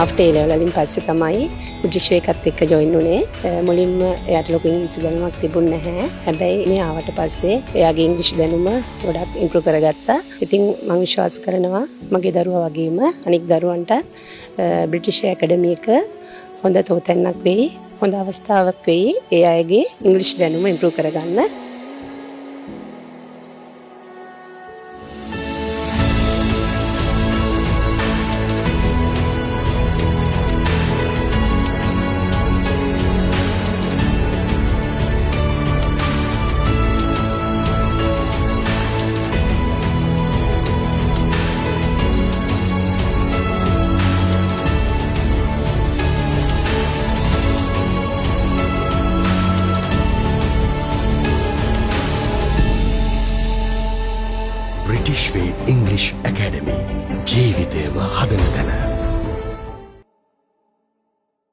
After A level වලින් පස්සේ තමයි බ්‍රිටිෂ් එකත් එක්ක ජොයින් වුණේ. මුලින්ම එයාට ලොකු ඉංග්‍රීසි දැනුමක් තිබුණ නැහැ. හැබැයි මේ ආවට පස්සේ එයාගේ ඉංග්‍රීසි දැනුම ගොඩක් ඉම්ප්‍රූව් කරගත්තා. ඉතින් මම විශ්වාස කරනවා මගේ දරුවා වගේම අනික් දරුවන්ටත් බ්‍රිටිෂ් ඇකඩමි එක හොඳ තෝතැන්නක් වෙයි. හොඳ අවස්ථාවක් වෙයි ඒ අයගේ ඉංග්‍රීසි දැනුම ඉම්ප්‍රූව් කරගන්න. British Way English Academy ජීවිතයම හදන තැන